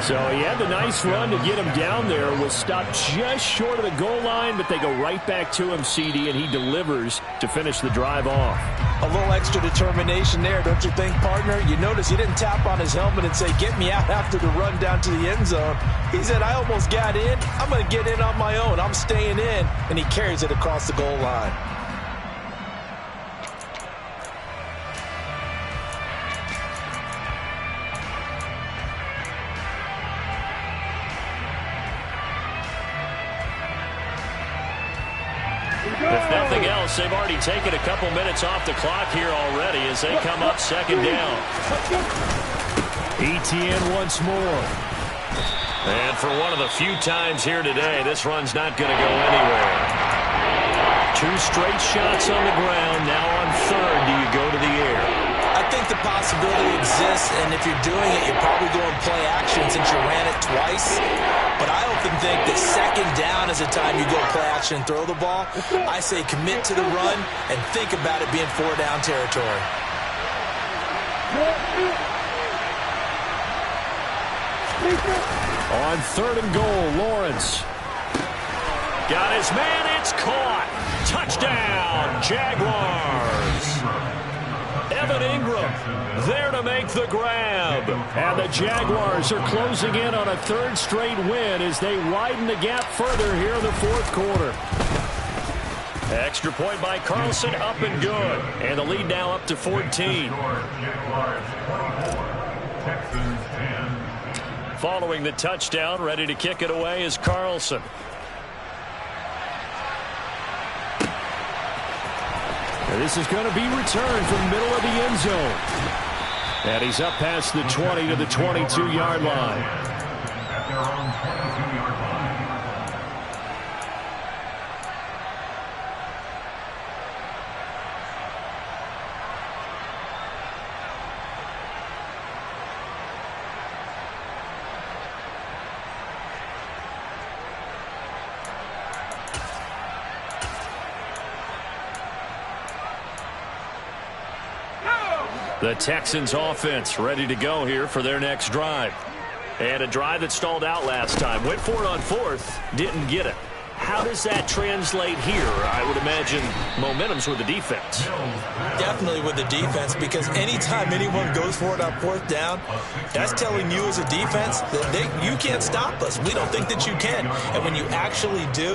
So he had the nice run to get him down there, was stopped just short of the goal line, but they go right back to him, CD, and he delivers to finish the drive off. A little extra determination there, don't you think, partner? You notice he didn't tap on his helmet and say, get me out after the run down to the end zone. He said, I almost got in. I'm going to get in on my own. I'm staying in. And he carries it across the goal line. If nothing else, they've already taken a couple minutes off the clock here already as they come up second down. ETN once more. And for one of the few times here today, this run's not going to go anywhere. 2 straight shots on the ground. Now on third, do you go to the air? I think the possibility exists, and if you're doing it, you're probably going play action since you ran it twice. But I often think that second down is the time you go play action and throw the ball. I say commit to the run and think about it being 4-down territory. On third and goal, Lawrence. Got his man, it's caught. Touchdown, Jaguars. Evan Ingram there to make the grab. And the Jaguars are closing in on a third straight win as they widen the gap further here in the fourth quarter. Extra point by Carlson, up and good. And the lead now up to 14. Following the touchdown, ready to kick it away is Carlson. And this is going to be returned from middle of the end zone. And he's up past the 20 to the 22-yard line. The Texans offense ready to go here for their next drive. And a drive that stalled out last time. Went for it on fourth, didn't get it. How does that translate here? I would imagine momentum's with the defense. Definitely with the defense, because anytime anyone goes for it on fourth down, that's telling you as a defense that you can't stop us. We don't think that you can. And when you actually do,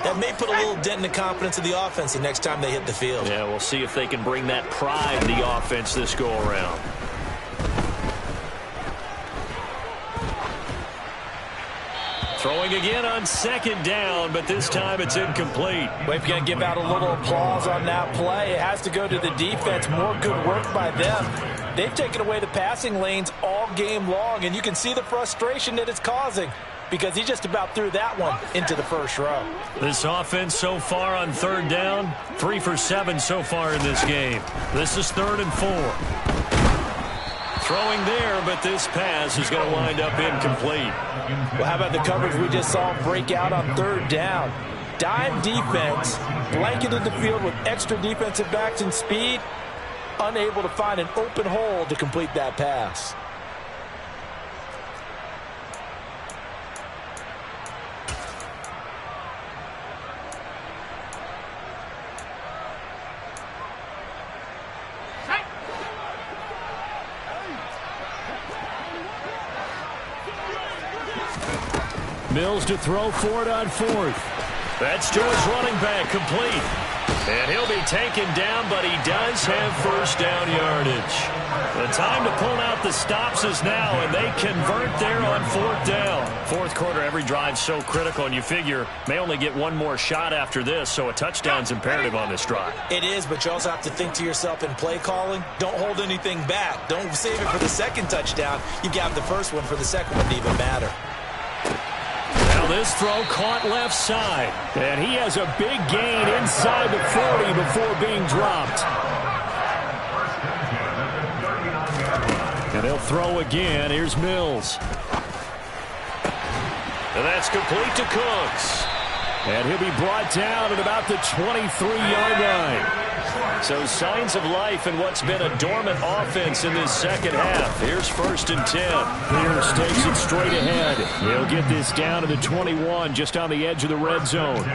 that may put a little dent in the confidence of the offense the next time they hit the field. Yeah, we'll see if they can bring that pride to the offense this go-around. Throwing again on second down, but this time it's incomplete. We've got to give out a little applause on that play. It has to go to the defense. More good work by them. They've taken away the passing lanes all game long, and you can see the frustration that it's causing because he just about threw that one into the first row. This offense so far on third down, 3 for 7 so far in this game. This is 3rd and 4. Throwing there, but this pass is going to wind up incomplete. Well, how about the coverage we just saw break out on third down? Dime defense, blanketed the field with extra defensive backs and speed, unable to find an open hole to complete that pass. Mills to throw for it on fourth. That's to his running back, complete. And he'll be taken down, but he does have first down yardage. The time to pull out the stops is now, and they convert there on fourth down. Fourth quarter, every drive's so critical, and you figure may only get one more shot after this, so a touchdown's imperative on this drive. It is, but you also have to think to yourself in play calling, don't hold anything back. Don't save it for the second touchdown. You got the first one for the second one to even matter. Now this throw caught left side. And he has a big gain inside the 40 before being dropped. And he'll throw again. Here's Mills. And that's complete to Cooks. And he'll be brought down at about the 23-yard line. So signs of life in what's been a dormant offense in this second half. Here's 1st and 10. Pierce takes it straight ahead. good. He'll get this down to the 21, just on the edge of the red zone.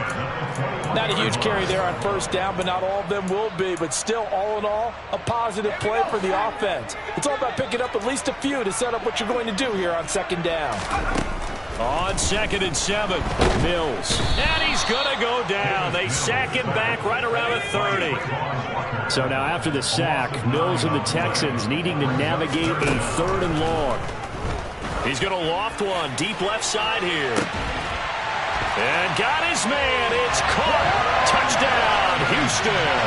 Not a huge carry there on first down, but not all of them will be. But still, all in all, a positive play for the offense. It's all about picking up at least a few to set up what you're going to do here on second down. On 2nd and 7, Mills. And he's going to go down. They sack him back right around the 30. So now after the sack, Mills and the Texans needing to navigate a 3rd and long. He's going to loft one deep left side here. And got his man. It's caught. Touchdown, Houston.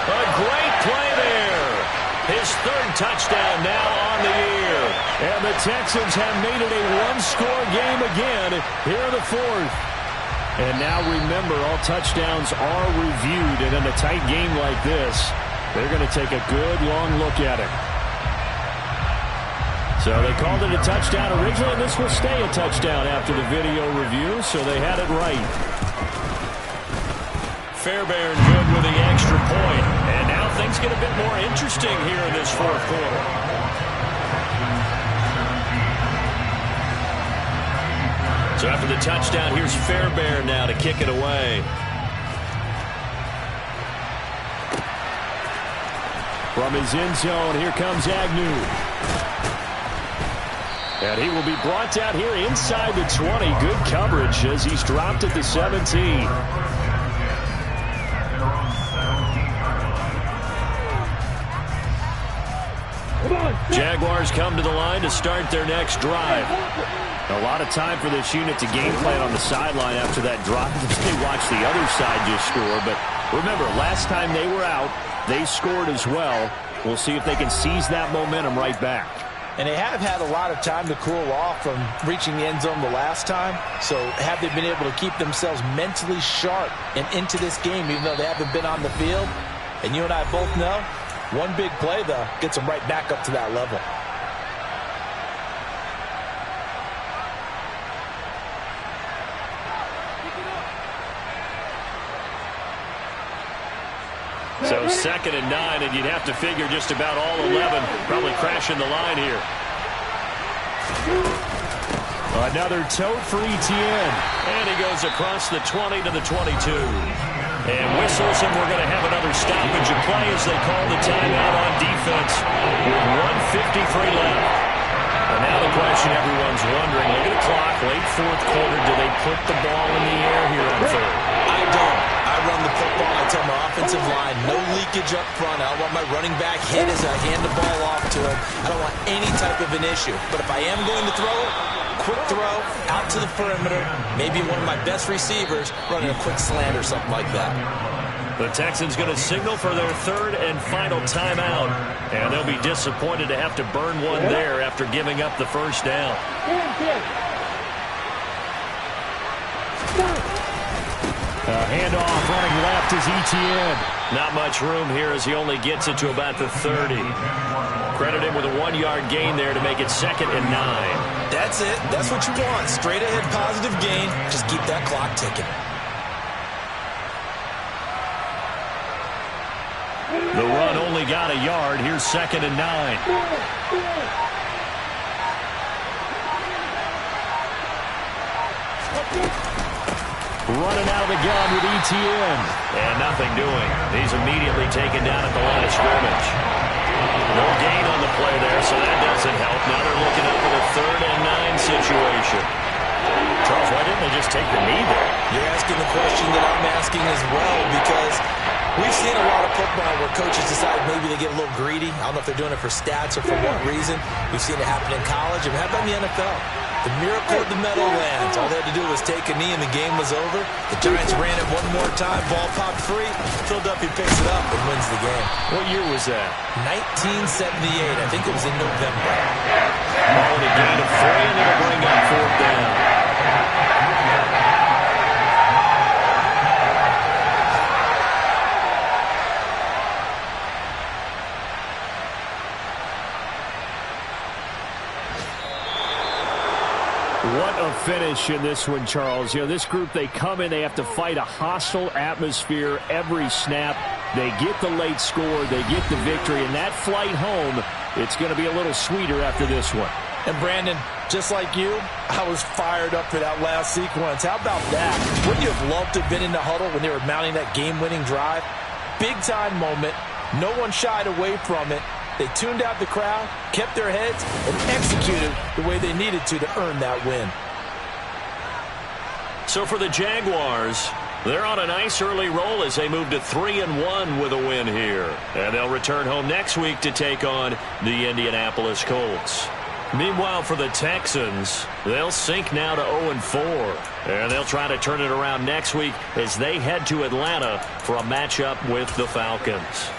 A great play there. His 3rd touchdown now on the year. And the Texans have made it a one-score game again here in the 4th. And now remember, all touchdowns are reviewed. And in a tight game like this, they're going to take a good long look at it. So they called it a touchdown originally, and this will stay a touchdown after the video review, so they had it right. Fairbairn good with the extra point. And now things get a bit more interesting here in this 4th quarter. So after the touchdown, here's Fairbairn now to kick it away. From his end zone, here comes Agnew. And he will be brought down here inside the 20. Good coverage as he's dropped at the 17. Jaguars come to the line to start their next drive. A lot of time for this unit to game plan on the sideline after that drop. They watched the other side just score. But remember, last time they were out, they scored as well. We'll see if they can seize that momentum right back. And they have had a lot of time to cool off from reaching the end zone the last time. So have they been able to keep themselves mentally sharp and into this game, even though they haven't been on the field? And you and I both know, one big play, though, gets them right back up to that level. So 2nd and 9, and you'd have to figure just about all 11 probably crashing the line here. Another tote for Etienne. And he goes across the 20 to the 22. And whistles, and we're going to have another stoppage of play as they call the timeout on defense with 1:53 left. And now the question everyone's wondering, look at the clock, late 4th quarter, do they put the ball in the air here on 3rd? I don't. I run the football. I tell my offensive line, no leakage up front. I don't want my running back hit as I hand the ball off to him. I don't want any type of an issue. But if I am going to throw it, quick throw, out to the perimeter, maybe one of my best receivers running a quick slant or something like that. The Texans going to signal for their 3rd and final timeout. And they'll be disappointed to have to burn one there after giving up the first down. Handoff running left is Etienne. Not much room here as he only gets it to about the 30. Credit him with a 1-yard gain there to make it 2nd and 9. That's it. That's what you want. Straight ahead positive gain. Just keep that clock ticking. The run only got a yard. Here's 2nd and 9. Running out of the gun with Etienne. And nothing doing. He's immediately taken down at the line of scrimmage. No gain on the play there, so that doesn't help. Now they're looking up at a 3rd and 9 situation. Charles, why didn't they just take the knee there? You're asking the question that I'm asking as well, because we've seen a lot of football where coaches decide maybe they get a little greedy. I don't know if they're doing it for stats or for what reason. We've seen it happen in college, and how about in the NFL? The miracle of the Meadowlands. All they had to do was take a knee and the game was over. The Giants ran it one more time. Ball popped free. Philadelphia picks it up and wins the game. What year was that? 1978. I think it was in November. Ball in a gain of 3, and they'll bring up 4th down. What a finish in this one, Charles. You know, this group, they come in, they have to fight a hostile atmosphere every snap. They get the late score, they get the victory, and that flight home, it's going to be a little sweeter after this one. And Brandon, Just like you, I was fired up for that last sequence. How about that? Wouldn't you have loved to have been in the huddle when they were mounting that game-winning drive? Big-time moment. No one shied away from it. They tuned out the crowd, kept their heads, and executed the way they needed to earn that win. So for the Jaguars, they're on a nice early roll as they move to 3-1 with a win here. And they'll return home next week to take on the Indianapolis Colts. Meanwhile, for the Texans, they'll sink now to 0-4. And they'll try to turn it around next week as they head to Atlanta for a matchup with the Falcons.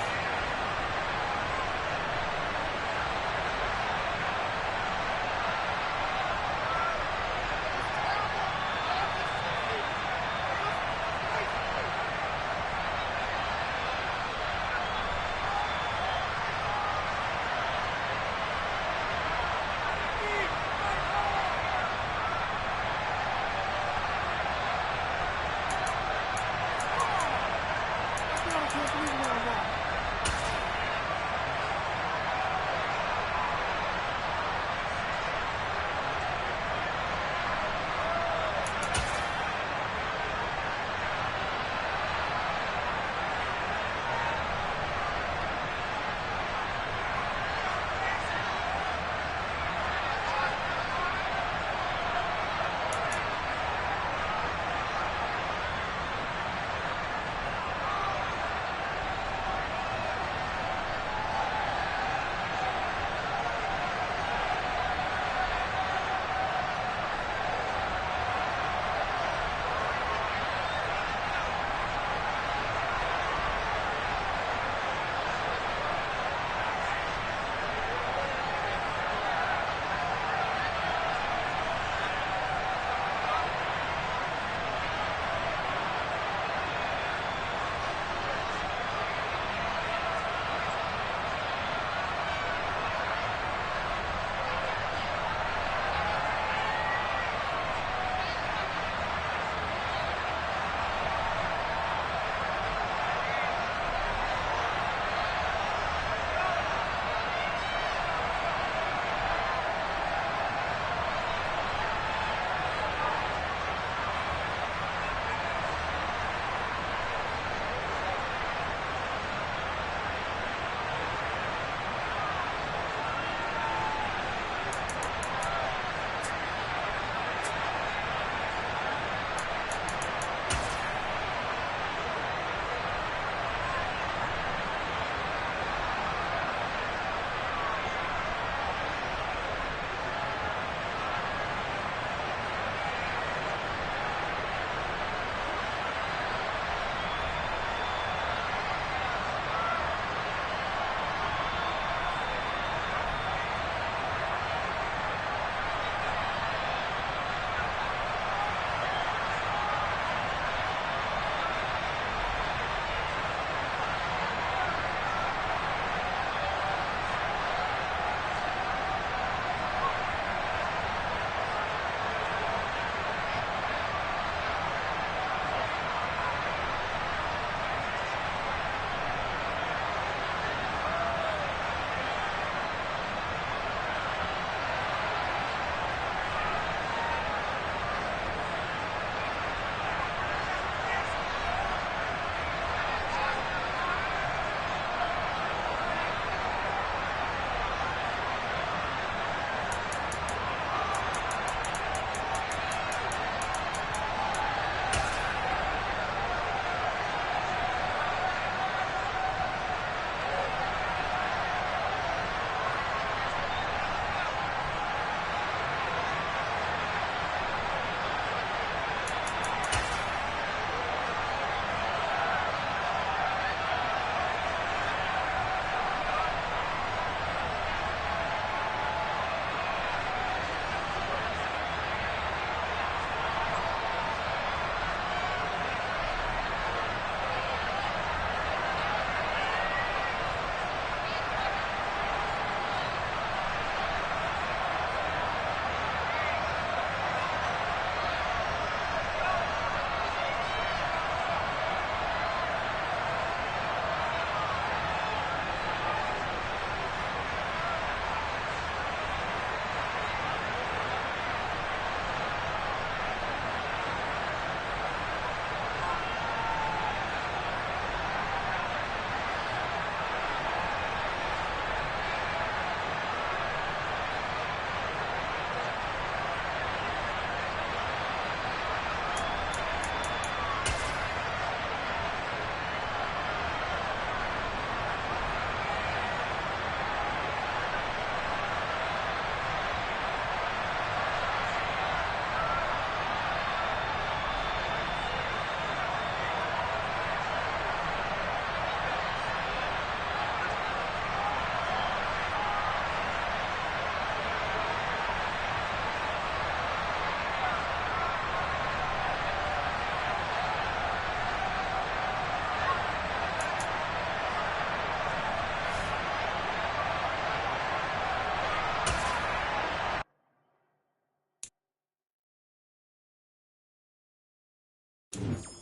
Go!